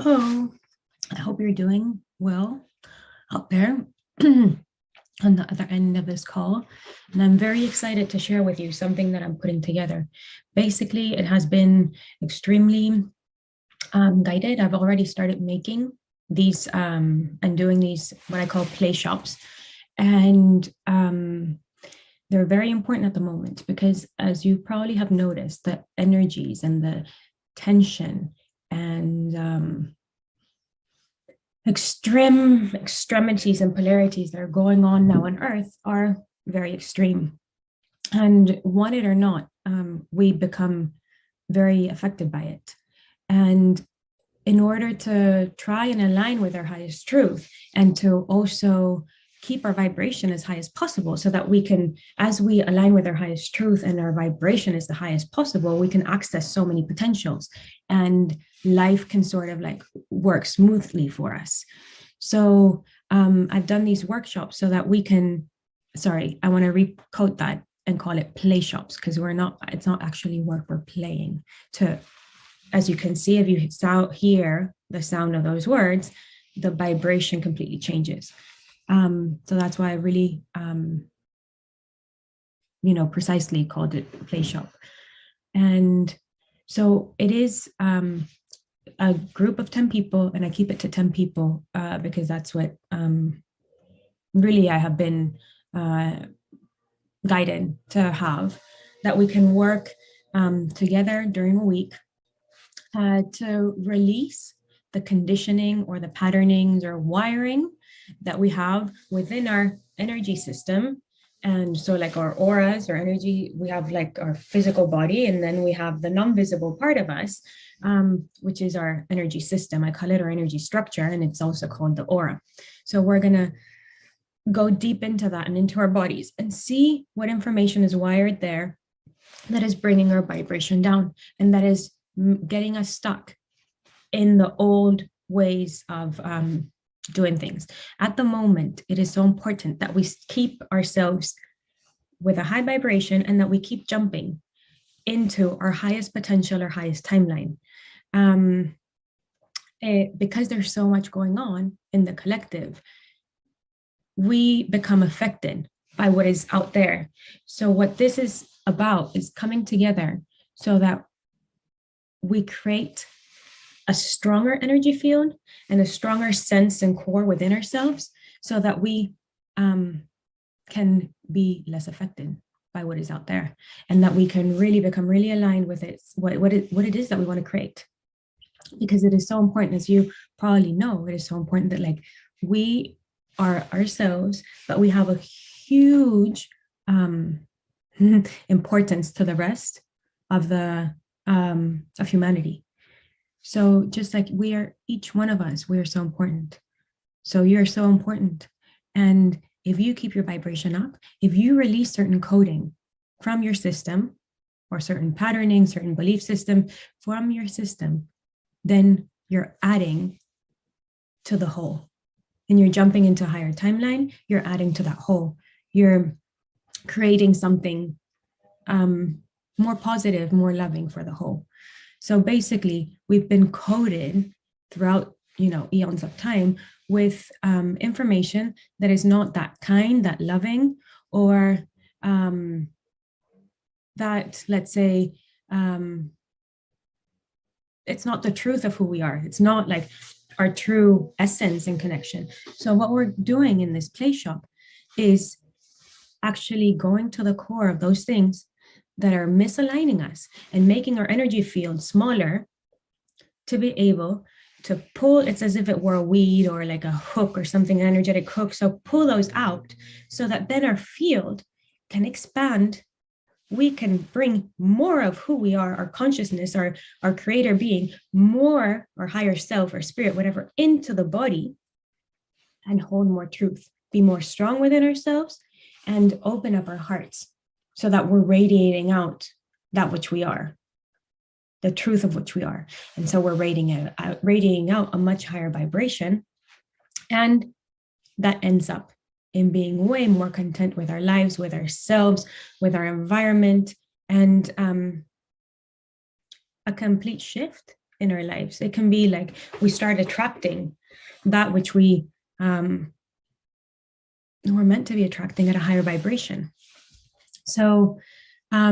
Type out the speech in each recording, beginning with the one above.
Hello, I hope you're doing well out there on the other end of this call. And I'm very excited to share with you something that I'm putting together. Basically, it has been extremely guided. I've already started making these and doing these, what I call play shops. And they're very important at the moment because, as you probably have noticed, the energies and the tension and extremities and polarities that are going on now on Earth are very extreme. And want it or not, we become very affected by it. And in order to try and align with our highest truth and to also keep our vibration as high as possible so that we can, as we align with our highest truth and our vibration is the highest possible, we can access so many potentials and life can sort of like work smoothly for us. So I've done these workshops so that we can, I want to recode that and call it play shops because it's not actually work, we're playing to, as you can see, if you hear the sound of those words, the vibration completely changes. So that's why I really, precisely called it play shop. And so it is a group of 10 people, and I keep it to 10 people because that's what really I have been guided to have, that we can work together during a week to release the conditioning or the patternings or wiring that we have within our energy system. And so like our auras or energy, we have like our physical body, and then we have the non-visible part of us, which is our energy system. I call it our energy structure, and it's also called the aura. So we're gonna go deep into that and into our bodies and see what information is wired there that is bringing our vibration down and that is getting us stuck in the old ways of doing things. At the moment, it is so important that we keep ourselves with a high vibration and that we keep jumping into our highest potential or highest timeline. Because there's so much going on in the collective, we become affected by what is out there. So what this is about is coming together so that we create a stronger energy field and a stronger sense and core within ourselves so that we can be less affected by what is out there and that we can really become really aligned with it, what it is that we want to create. Because it is so important, as you probably know, it is so important that like we are ourselves, but we have a huge importance to the rest of the of humanity. So just like we are, each one of us, we are so important. So you're so important. And if you keep your vibration up, if you release certain coding from your system or certain patterning, certain belief system from your system, then you're adding to the whole. And you're jumping into a higher timeline, you're adding to that whole. You're creating something more positive, more loving for the whole. So basically, we've been coded throughout, eons of time with information that is not that kind, that loving, or that, let's say, it's not the truth of who we are. It's not like our true essence and connection. So what we're doing in this play shop is actually going to the core of those things that are misaligning us and making our energy field smaller to be able to pull. It's as if it were a weed or like a hook or something, an energetic hook. So pull those out so that then our field can expand. We can bring more of who we are, our consciousness, our creator being, more, our higher self, or spirit, whatever, into the body and hold more truth, be more strong within ourselves and open up our hearts so that we're radiating out that which we are, the truth of which we are. And so we're radiating out a much higher vibration. And that ends up in being way more content with our lives, with ourselves, with our environment, and a complete shift in our lives. It can be like we start attracting that which we we're meant to be attracting at a higher vibration. So how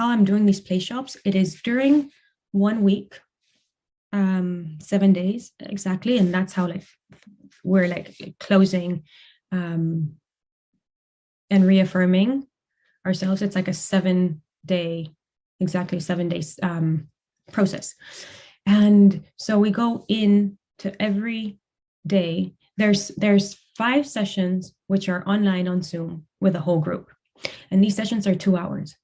I'm doing these play shops, it is during 1 week, 7 days exactly, and that's how like we're like closing and reaffirming ourselves. It's like a 7-day, exactly 7 days process. And so we go in to every day. There's 5 sessions which are online on Zoom with a whole group, and these sessions are 2 hours.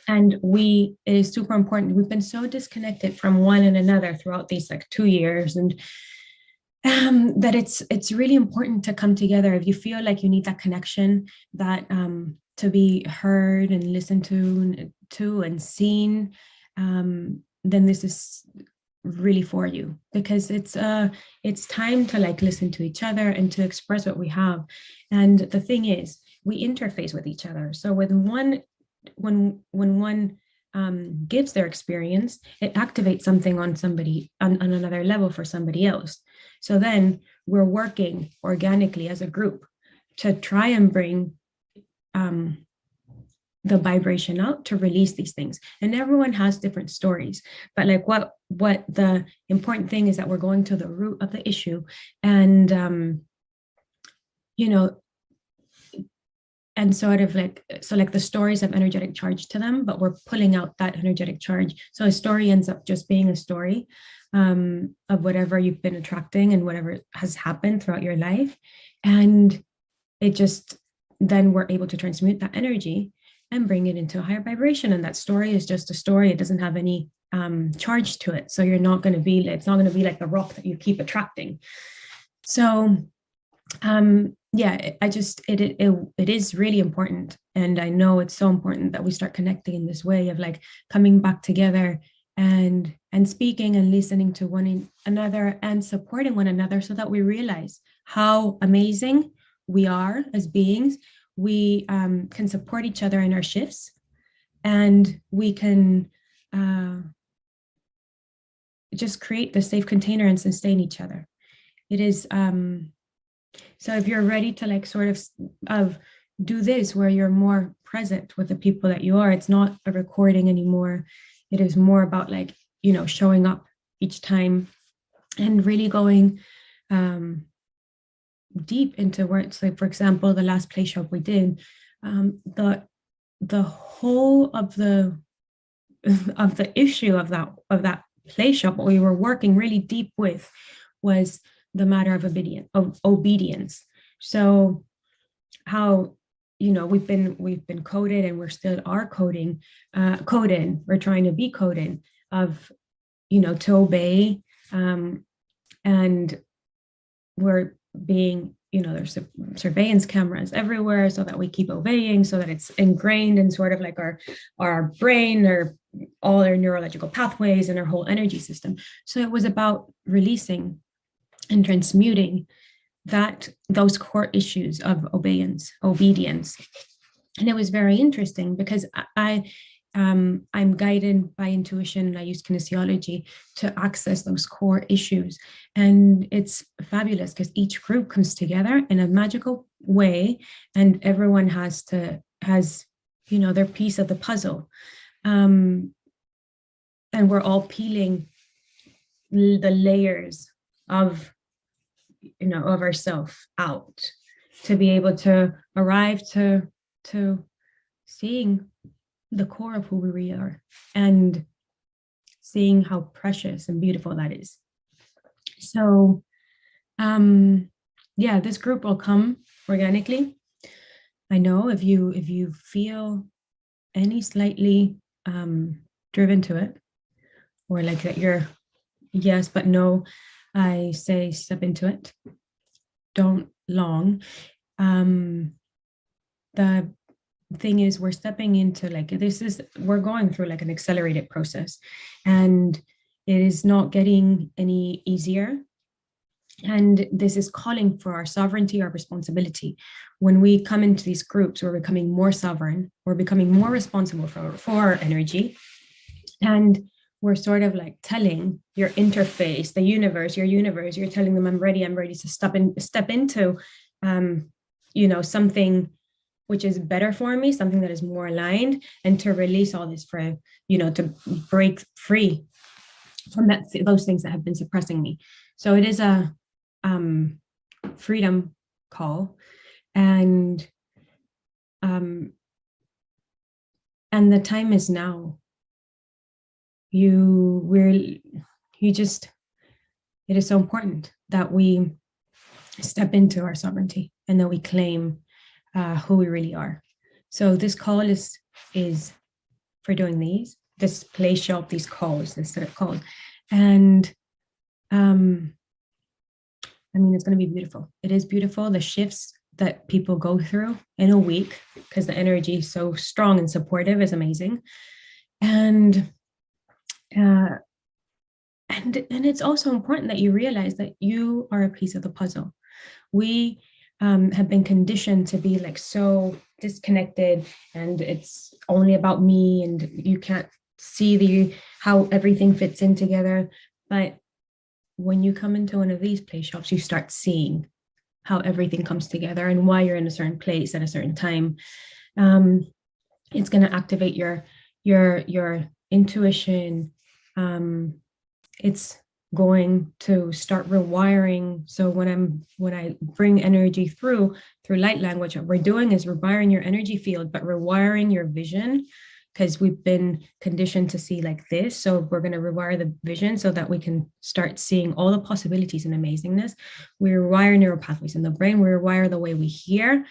And it is super important. We've been so disconnected from one and another throughout these like 2 years, and that it's really important to come together. If you feel like you need that connection, that to be heard and listened to and seen, then this is really for you, because it's time to like listen to each other and to express what we have. And the thing is, we interface with each other. So when one gives their experience, it activates something on somebody on another level for somebody else. So then we're working organically as a group to try and bring the vibration out to release these things. And everyone has different stories, but like what the important thing is that we're going to the root of the issue, and and sort of like, so like the stories have energetic charge to them, but we're pulling out that energetic charge. So a story ends up just being a story of whatever you've been attracting and whatever has happened throughout your life. And it just, then we're able to transmute that energy and bring it into a higher vibration. And that story is just a story. It doesn't have any charge to it. So you're not going to be, it's not going to be like the rock that you keep attracting. So yeah, it is really important. And I know it's so important that we start connecting in this way of like coming back together and speaking and listening to one another and supporting one another, so that we realize how amazing we are as beings. We can support each other in our shifts, and we can just create the safe container and sustain each other. It is so if you're ready to like sort of do this, where you're more present with the people that you are, it's not a recording anymore. It is more about like, showing up each time and really going deep into where it's like, for example, the last play shop we did, the whole of the issue of that play shop, what we were working really deep with was the matter of obedience. So how, we've been coded, and we're still are coded. We're trying to be coded of, to obey, and we're being, there's surveillance cameras everywhere, so that we keep obeying, so that it's ingrained in sort of like our brain, or all our neurological pathways and our whole energy system. So it was about releasing and transmuting those core issues of obedience. And it was very interesting, because I'm guided by intuition, and I use kinesiology to access those core issues. And it's fabulous, because each group comes together in a magical way, and everyone has their piece of the puzzle. And we're all peeling the layers of ourself out, to be able to arrive to seeing the core of who we really are, and seeing how precious and beautiful that is. So yeah, this group will come organically. I know if you feel any slightly driven to it, or like that you're yes but no, I say step into it. Don't long. The thing is, we're stepping into we're going through like an accelerated process, and it is not getting any easier. And this is calling for our sovereignty, our responsibility. When we come into these groups, we're becoming more sovereign, we're becoming more responsible for our energy, and we're sort of like telling your interface, the universe, your universe, you're telling them, I'm ready to step into, something which is better for me, something that is more aligned, and to release all this for, to break free from those things that have been suppressing me. So it is a freedom call, and the time is now. It is so important that we step into our sovereignty and that we claim who we really are. So this call is for doing this play shop, these calls, this sort of call. And it's going to be beautiful. It is beautiful. The shifts that people go through in a week, because the energy is so strong and supportive, is amazing. And it's also important that you realize that you are a piece of the puzzle. We have been conditioned to be like so disconnected, and it's only about me, and you can't see how everything fits in together. But when you come into one of these play shops, you start seeing how everything comes together and why you're in a certain place at a certain time. It's going to activate your intuition. It's going to start rewiring. So when I bring energy through light language, what we're doing is rewiring your energy field, but rewiring your vision, because we've been conditioned to see like this. So we're going to rewire the vision so that we can start seeing all the possibilities and amazingness. We rewire neural pathways in the brain. We rewire the way we hear,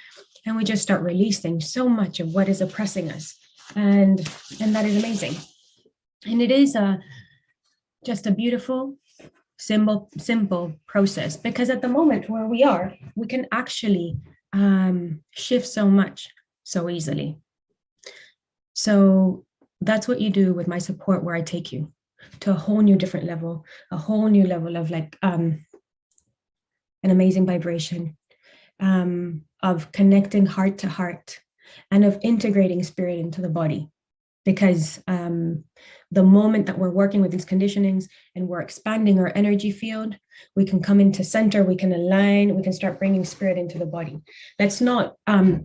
and we just start releasing so much of what is oppressing us. And that is amazing. And it is just a beautiful, simple process, because at the moment where we are, we can actually shift so much so easily. So that's what you do with my support, where I take you to a whole new different level, of like an amazing vibration, of connecting heart to heart, and of integrating spirit into the body. Because the moment that we're working with these conditionings and we're expanding our energy field, we can come into center, we can align, we can start bringing spirit into the body. Let's not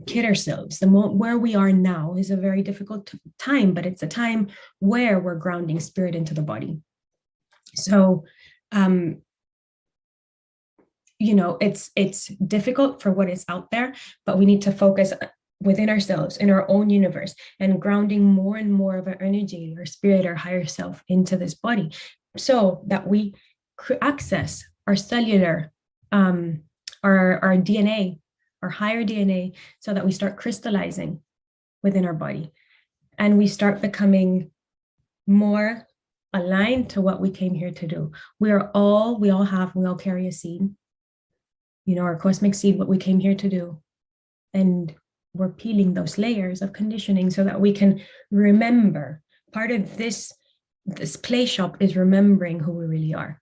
kid ourselves. Where we are now is a very difficult time, but it's a time where we're grounding spirit into the body. So, it's difficult for what is out there, but we need to focus within ourselves, in our own universe, and grounding more and more of our energy, our spirit, our higher self into this body, so that we access our cellular, our DNA, our higher DNA, so that we start crystallizing within our body, and we start becoming more aligned to what we came here to do. We all carry a seed, our cosmic seed, what we came here to do. And we're peeling those layers of conditioning so that we can remember. Part of this play shop is remembering who we really are,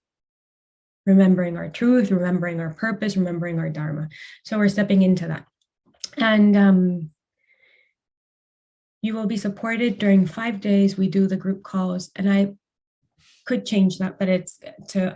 remembering our truth, remembering our purpose, remembering our dharma. So we're stepping into that. And you will be supported during 5 days. We do the group calls, and I could change that, but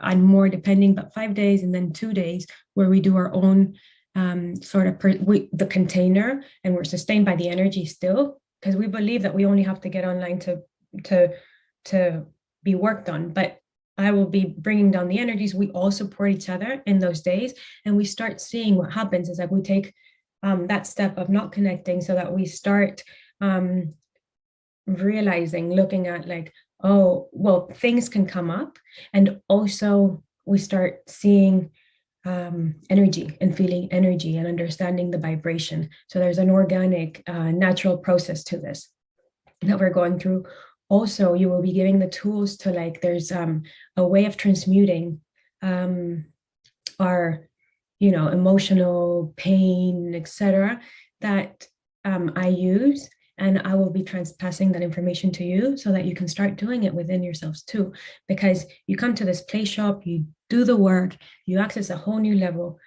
I'm more depending, but 5 days, and then 2 days where we do our own the container, and we're sustained by the energy still, because we believe that we only have to get online to be worked on. But I will be bringing down the energies. We all support each other in those days, and we start seeing what happens is like we take that step of not connecting, so that we start realizing, looking at like, oh, well, things can come up, and also we start seeing energy and feeling energy and understanding the vibration. So there's an organic, natural process to this that we're going through. Also, you will be giving the tools to there's a way of transmuting our, emotional pain, etc., that I use. And I will be passing that information to you so that you can start doing it within yourselves too. Because you come to this play shop, you do the work, you access a whole new level.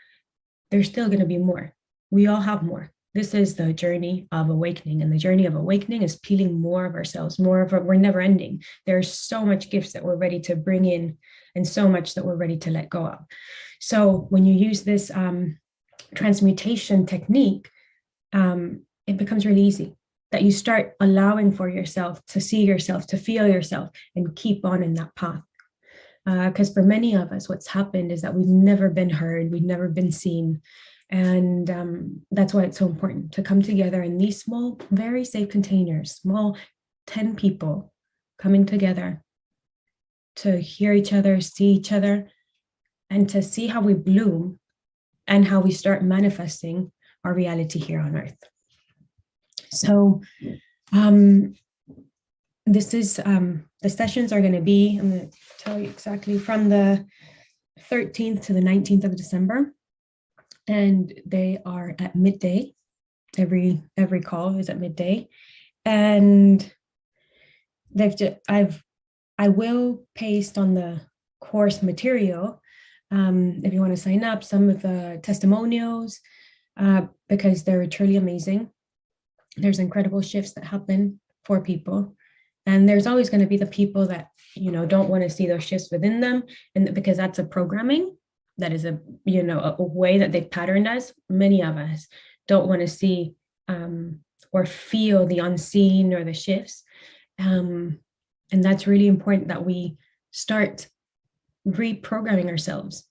There's still going to be more. We all have more. this is the journey of awakening, and the journey of awakening is peeling more of ourselves, more of we're never ending. There's so much gifts that we're ready to bring in, and so much that we're ready to let go of. So when you use this transmutation technique, it becomes really easy, that you start allowing for yourself to see yourself, to feel yourself, and keep on in that path. Because for many of us, what's happened is that we've never been heard, we've never been seen. And that's why it's so important to come together in these small, very safe containers, small 10 people coming together to hear each other, see each other, and to see how we bloom and how we start manifesting our reality here on Earth. So this is, the sessions are going to be, I'm going to tell you exactly, from the 13th to the 19th of December. And they are at midday. Every call is at midday. And I will paste on the course material, if you want to sign up, some of the testimonials, because they're truly amazing. There's incredible shifts that happen for people. And there's always going to be the people that, don't want to see those shifts within them. And because that's a programming, that is a way that they've patterned us. Many of us don't want to see or feel the unseen or the shifts. And that's really important, that we start reprogramming ourselves,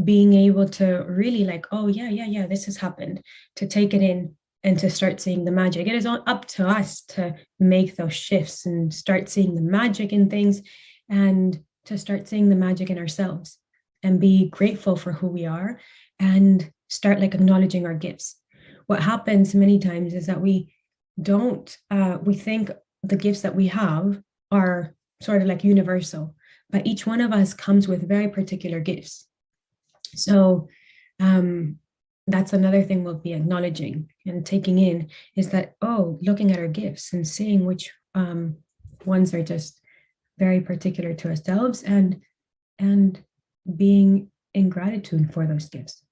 being able to really oh, yeah, this has happened, to take it in and to start seeing the magic. It is up to us to make those shifts and start seeing the magic in things, and to start seeing the magic in ourselves, and be grateful for who we are, and start acknowledging our gifts. What happens many times is that we think the gifts that we have are sort of universal, but each one of us comes with very particular gifts. So that's another thing we'll be acknowledging and taking in, is that, looking at our gifts and seeing which ones are just very particular to ourselves, and being in gratitude for those gifts,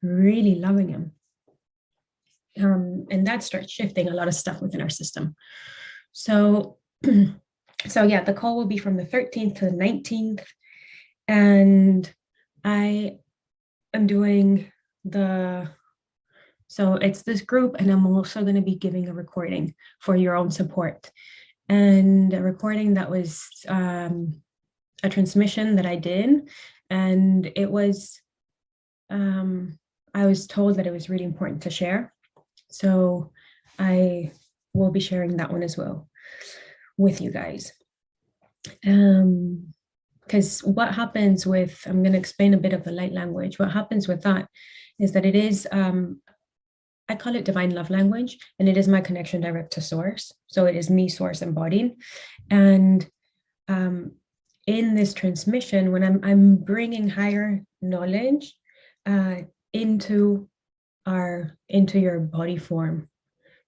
really loving them. And that starts shifting a lot of stuff within our system. So yeah, the call will be from the 13th to the 19th. And I am doing so it's this group, and I'm also going to be giving a recording for your own support. And a recording that was a transmission that I did. And it was, I was told that it was really important to share. So I will be sharing that one as well with you guys. Because what happens with, I'm going to explain a bit of the light language. What happens with that is that it is, I call it divine love language, and it is my connection direct to source. So it is me, source, embodied. And in this transmission, when I'm bringing higher knowledge into your body form.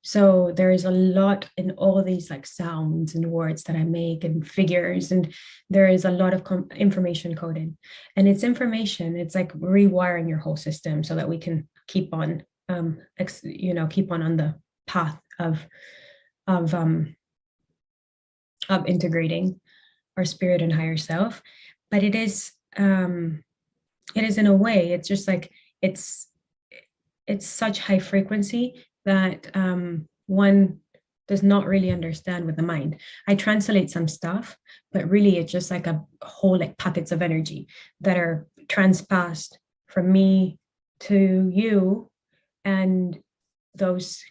So there is a lot in all of these sounds and words that I make and figures, and there is a lot of information coded, and it's information. It's rewiring your whole system so that we can keep on, keep on the path of integrating our spirit and higher self. But it is in a way, it's just it's such high frequency that one does not really understand with the mind. I translate some stuff, but really it's just a whole packets of energy that are transpassed from me to you, and those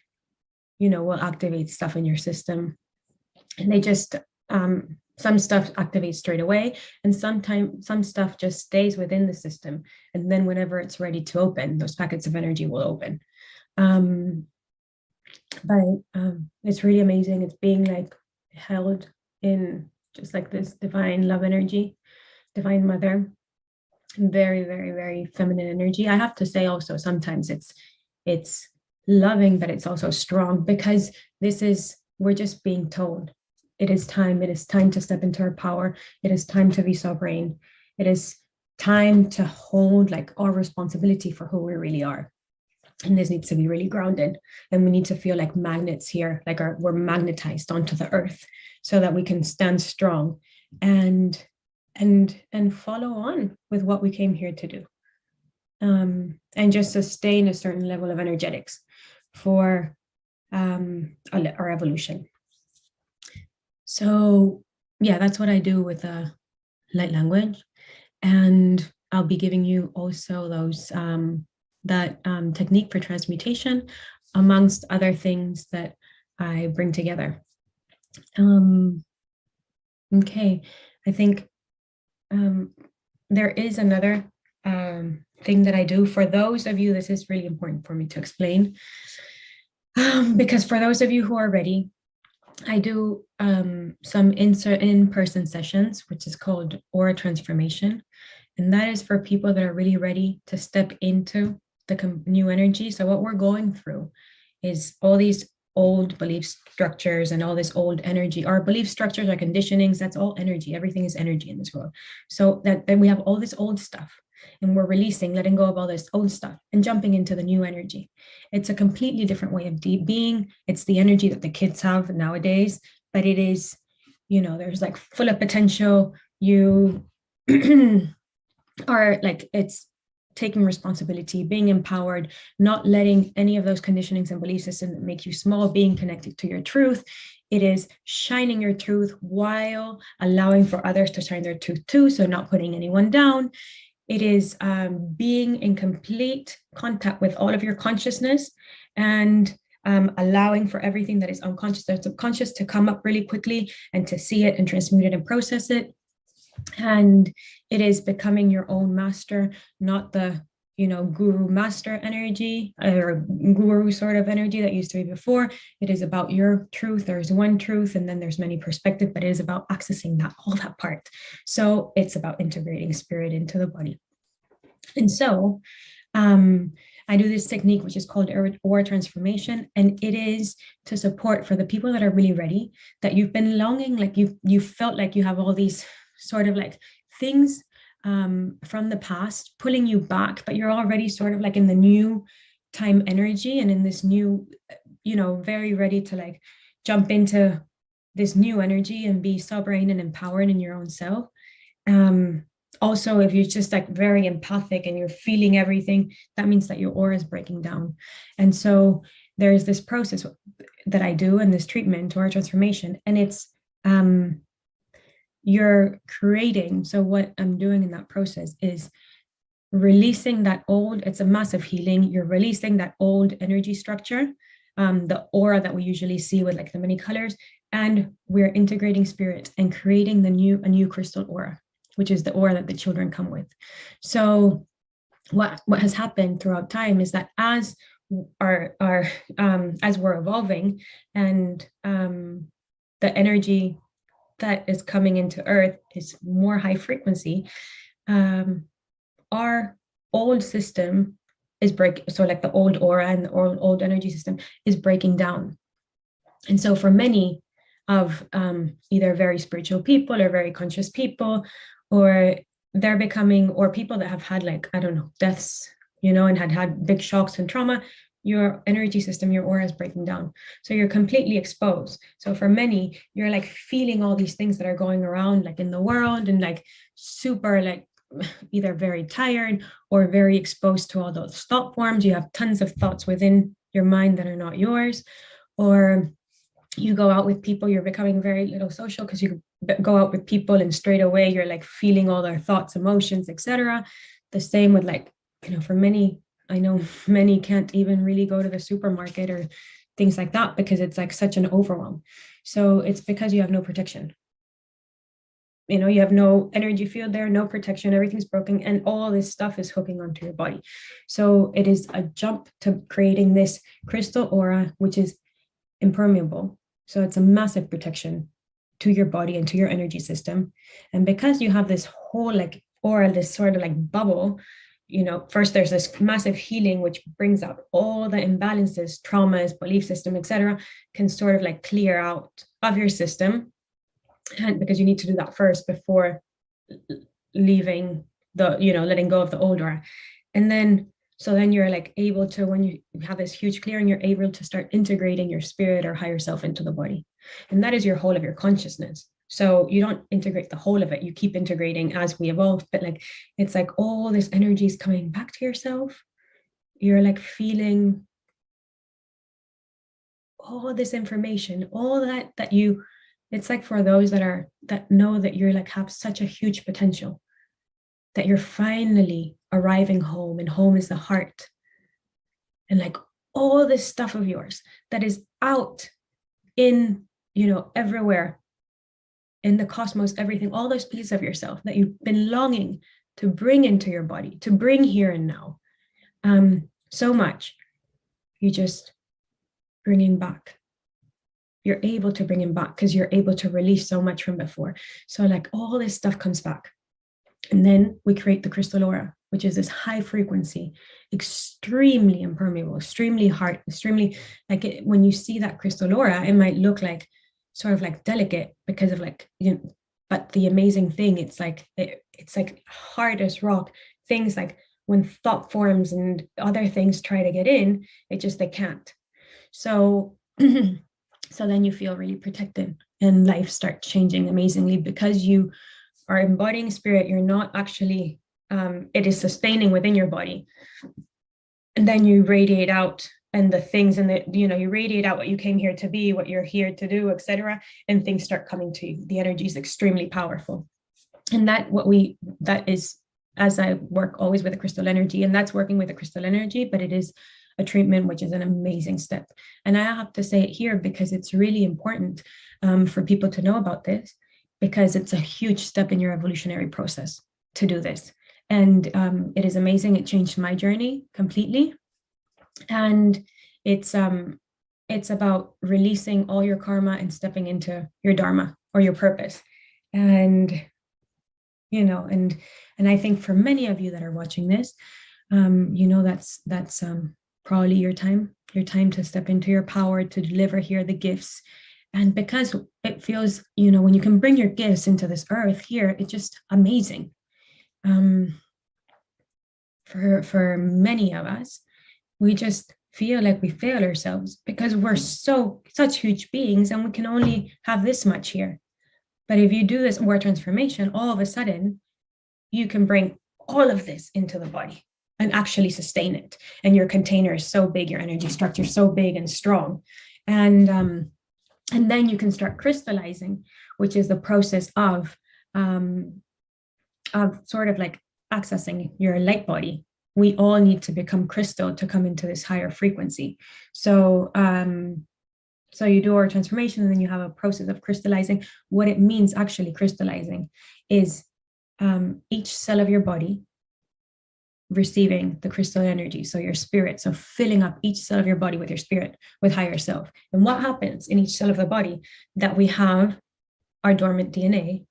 will activate stuff in your system. And they just some stuff activates straight away, and sometimes some stuff just stays within the system, and then whenever it's ready to open, those packets of energy will open. But it's really amazing. It's being held in just this divine love energy, divine mother, very, very, very feminine energy. I have to say also, sometimes it's loving, but it's also strong, because we're just being told it is time to step into our power. It is time to be sovereign. It is time to hold our responsibility for who we really are. And this needs to be really grounded. And we need to feel like magnets here, like we're magnetized onto the earth so that we can stand strong and follow on with what we came here to do. And just sustain a certain level of energetics for our evolution. So yeah, that's what I do with light language. And I'll be giving you also those that technique for transmutation, amongst other things that I bring together. Okay, I think there is another thing that I do. For those of you, this is really important for me to explain, because for those of you who are ready, I do some in-person sessions, which is called aura transformation. And that is for people that are really ready to step into the new energy. So what we're going through is all these old belief structures and all this old energy. Our belief structures, our conditionings, that's all energy. Everything is energy in this world. So that we have all this old stuff, and we're releasing, letting go of all this old stuff and jumping into the new energy. It's a completely different way of being. It's the energy that the kids have nowadays, but it is, there's like full of potential. You are like, it's taking responsibility, being empowered, not letting any of those conditionings and belief systems that make you small, being connected to your truth. It is shining your truth while allowing for others to shine their truth too, so not putting anyone down. It is being in complete contact with all of your consciousness and allowing for everything that is unconscious or subconscious to come up really quickly and to see it and transmute it and process it. And it is becoming your own master, not the guru master energy or guru sort of energy that used to be before. It is about your truth. There's one truth, and then there's many perspectives, but it is about accessing all that part. So it's about integrating spirit into the body. And so I do this technique, which is called aura transformation, and it is to support for the people that are really ready, that you've been longing, like you felt like you have all these sort of like things from the past pulling you back, but you're already sort of like in the new time energy and in this new, very ready to like jump into this new energy and be sovereign and empowered in your own self. Also, if you're just like very empathic and you're feeling everything, that means that your aura is breaking down. And so there's this process that I do in this treatment, aura transformation, and it's you're creating. So what I'm doing in that process is releasing that old, it's a massive healing. You're releasing that old energy structure, the aura that we usually see with like the many colors, and we're integrating spirit and creating a new crystal aura, which is the aura that the children come with. So what has happened throughout time is that as as we're evolving and the energy that is coming into earth is more high frequency, our old system is breaking. So like the old aura and the old energy system is breaking down. And so for many of either very spiritual people or very conscious people, or they're becoming, or people that have had like, I don't know, deaths, and had big shocks and trauma, your energy system, your aura is breaking down. So you're completely exposed. So for many, you're like feeling all these things that are going around like in the world and like super like either very tired or very exposed to all those thought forms. You have tons of thoughts within your mind that are not yours, or you go out with people, you're becoming very little social because you go out with people and straight away you're like feeling all their thoughts, emotions, etc. The same with like, for many, I know many can't even really go to the supermarket or things like that because it's like such an overwhelm. So it's because you have no protection. You have no energy field there, no protection, everything's broken, and all this stuff is hooking onto your body. So it is a jump to creating this crystal aura, which is impermeable. So it's a massive protection to your body and to your energy system. And because you have this whole like aura, this sort of like bubble, first there's this massive healing, which brings out all the imbalances, traumas, belief system, etc., can sort of like clear out of your system. And because you need to do that first before leaving the, letting go of the old aura. And then So then you're like able to, when you have this huge clearing, you're able to start integrating your spirit or higher self into the body. And that is your whole of your consciousness. So you don't integrate the whole of it. You keep integrating as we evolve, but like, it's like all this energy is coming back to yourself. You're like feeling all this information, all that you, it's like for those that know that you're like have such a huge potential, that you're finally arriving home, and home is the heart. And like all this stuff of yours that is out in, everywhere in the cosmos, everything, all those pieces of yourself that you've been longing to bring into your body, to bring here and now. So much, you just bringing back. You're able to bring him back because you're able to release so much from before. So like all this stuff comes back. And then we create the crystal aura, which is this high frequency, extremely impermeable, extremely hard, extremely like when you see that crystal aura, it might look like sort of like delicate because of like, but the amazing thing, it's like hard as rock. Things like when thought forms and other things try to get in, they can't. So so then you feel really protected, and life starts changing amazingly because you are embodying spirit. You're not actually, it is sustaining within your body. And then you radiate out, and the things, and you radiate out what you came here to be, what you're here to do, etc. And things start coming to you. The energy is extremely powerful. And that is, as I work always with the crystal energy, and that's working with the crystal energy, but it is a treatment, which is an amazing step. And I have to say it here because it's really important for people to know about this, because it's a huge step in your evolutionary process to do this. And it is amazing. It changed my journey completely. And it's about releasing all your karma and stepping into your dharma or your purpose. And and I think for many of you that are watching this, that's probably your time to step into your power, to deliver here the gifts. And because it feels, when you can bring your gifts into this earth here, it's just amazing. For many of us, we just feel like we fail ourselves because we're such huge beings and we can only have this much here. But if you do this aura transformation, all of a sudden, you can bring all of this into the body and actually sustain it. And your container is so big, your energy structure is so big and strong. And then you can start crystallizing, which is the process of sort of like accessing your light body. We all need to become crystal to come into this higher frequency. So you do our transformation, and then you have a process of crystallizing. What it means actually crystallizing is each cell of your body receiving the crystal energy, so your spirit, so filling up each cell of your body with your spirit, with higher self. And what happens in each cell of the body, that we have our dormant DNA,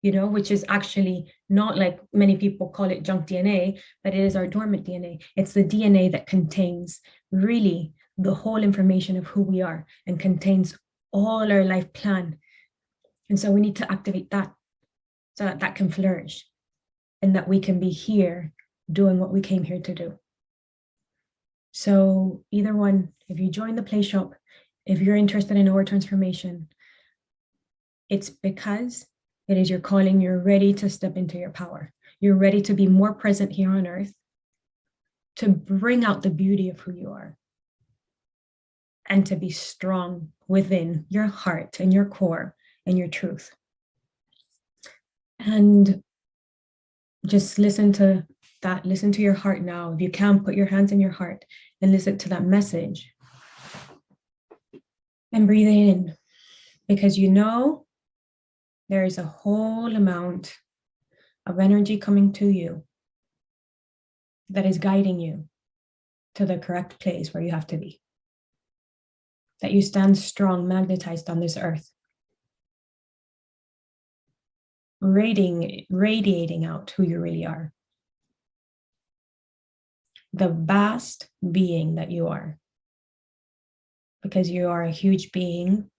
which is actually not like many people call it junk DNA, but it is our dormant DNA. It's the DNA that contains really the whole information of who we are and contains all our life plan. And so we need to activate that so that can flourish and that we can be here doing what we came here to do. So either one, if you join the play shop, if you're interested in aura transformation, it's because it is your calling. You're ready to step into your power. You're ready to be more present here on earth, to bring out the beauty of who you are, and to be strong within your heart and your core and your truth. And just listen to that. Listen to your heart now. If you can, put your hands in your heart and listen to that message. And breathe in, because there is a whole amount of energy coming to you that is guiding you to the correct place where you have to be. That you stand strong, magnetized on this earth, radiating out who you really are. The vast being that you are. Because you are a huge being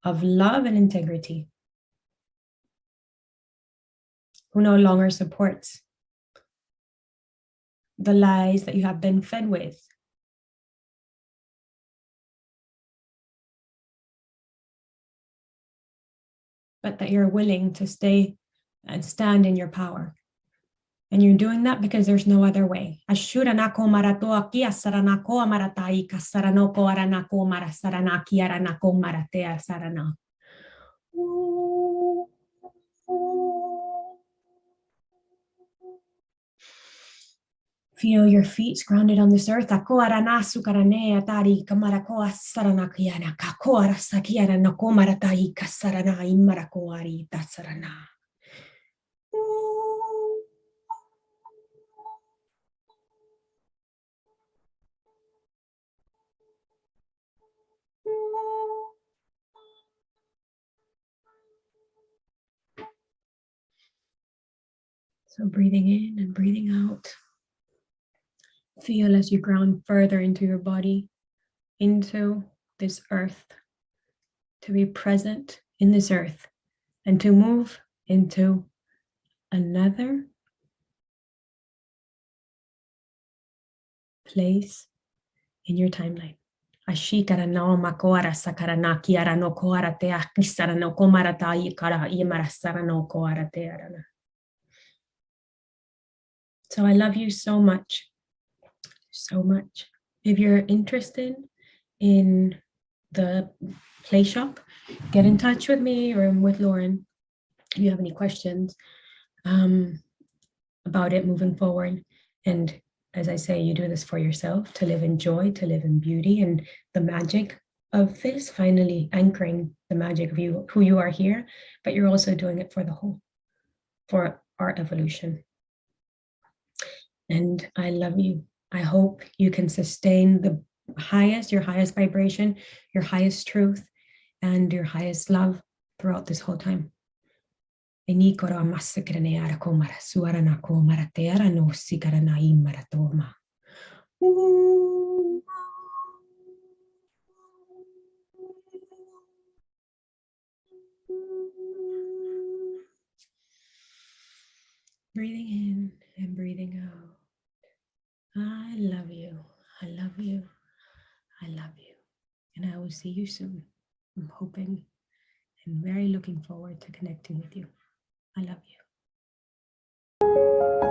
of love and integrity, who no longer supports the lies that you have been fed with. But that you're willing to stay and stand in your power. And you're doing that because there's no other way. Ashura nako maratoa kia saranako maratai kasaranoko aranako marasarana kiaranako maratea sarana. Feel your feet grounded on this earth. Ako arana sukarane atari kamarako asarana kiana kako arasakiana nako maratai kasarana imarako ari tasarana. So breathing in and breathing out. Feel as you ground further into your body, into this earth, to be present in this earth and to move into another place in your timeline. Ashikara no makoara sakarana kiara no koara te akisara no komarata ikara imarasara no koara te arana. So I love you so much, so much. If you're interested in the play shop, get in touch with me or with Lauren if you have any questions about it moving forward. And as I say, you do this for yourself, to live in joy, to live in beauty, and the magic of this, finally anchoring the magic of you, who you are here, but you're also doing it for the whole, for our evolution. And I love you. I hope you can sustain the highest, your highest vibration, your highest truth, and your highest love throughout this whole time. Breathing in and breathing out. I love you. I love you. I love you. And I will see you soon. I'm hoping and very looking forward to connecting with you. I love you.